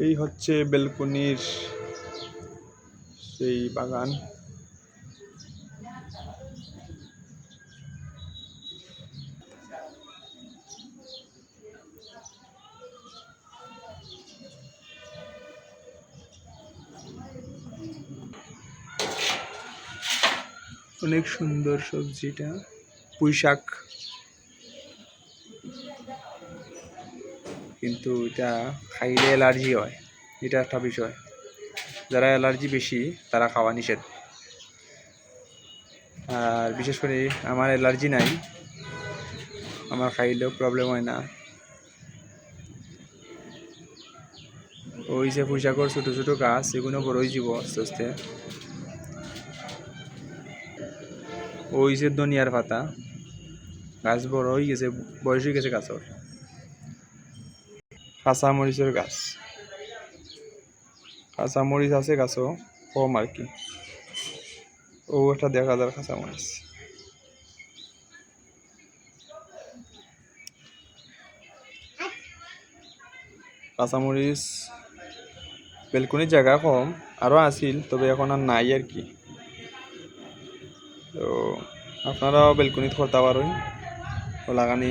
এই হচ্ছে বেলকনির সেই বাগান। অনেক সুন্দর সবজিটা, পুঁই শাক, কিন্তু এটা খাইলে অ্যালার্জি হয়, এটা একটা বিষয়। যারা অ্যালার্জি বেশি তারা খাওয়া নিষেধ। আর বিশেষ করে আমার অ্যালার্জি নাই, আমার খাইলেও প্রবলেম হয় না। ওই যে পুঁই শাকর ছোটো ছোটো গাছ, এগুলো বড়ই যাব আস্তে আস্তে। ওই যে ধনিয়ার পাতা, গাছ বড় হয়ে গেছে, বয়স হয়ে গেছে গাছের। কাঁচামরিচের গাছ, কাঁচামরিচ আছে গাছও কম আর কি। ও একটা দেখা যায় কাঁচামরিচ। কাঁচামরিচ বেলকনির জায়গা কম, আরও আছিল, তবে এখন আর নাই আর কি। তো আপনারাও বেলকনিত করতে পারেন লাগানি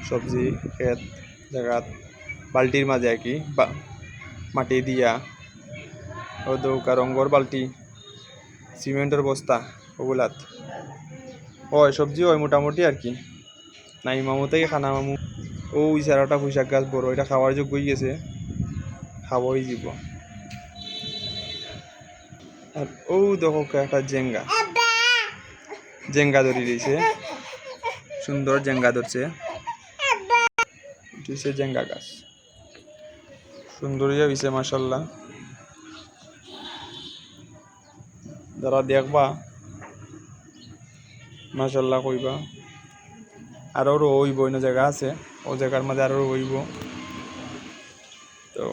সবজি ক্ষেত জায়গাত, বালতির মাঝে আর কি, মাটি দিয়া, ও দৌকা রঙর বালতি, সিমেন্টের বস্তা, ওগুলাত হয় সবজি হয় মোটামুটি আর কি। নাই মামু থেকে খানা মামু ও ইশারাটা পুঁইশাক গাছ বড়, এটা খাওয়ার যোগ্য হয়ে গেছে, খাওয়াই যাব। আর ও দেখো একটা জেঙ্গা, জেঙ্গা ধরি দিয়েছে, সুন্দর জেঙ্গা ধরছে, দিছে জেঙ্গা গাছ, সুন্দর হয়েছে মাশাল্লাহ। যারা দেখবা মাশাল্লাহ কইবা। আরও রইব অন্য জায়গা আছে, ও জায়গার মধ্যে আরও রইব। তো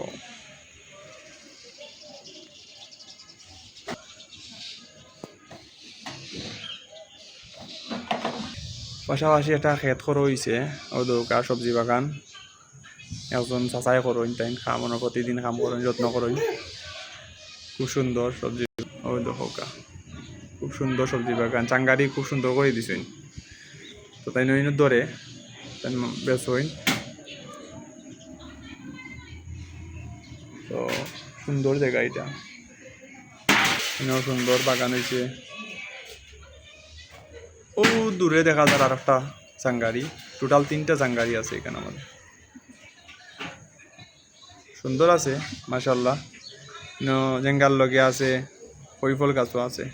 পাশাপাশি একটা ক্ষেত খর হয়েছে, ও দৌকা সবজি বাগান। একজন চাচাই করেন, তাই খামানো প্রতিদিন কাম করেন, যত্ন করেন। খুব সুন্দর সবজি, ও দৌকা খুব সুন্দর সবজি বাগান, চাঙ্গারি খুব সুন্দর করে দিছেন। তো তাই নইন ধরে তাই বেশ হইন। তো সুন্দর জায়গা এটা, সুন্দর বাগান হয়েছে। ও দূরে দেখা যায় আর একটা চাঙ্গারি, টোটাল 3টা চাঙ্গারি আছে এখানে আমাদের, সুন্দর আছে মাশাল্লাহ। জেঙ্গার লগে আছে, ফল গাছও আছে।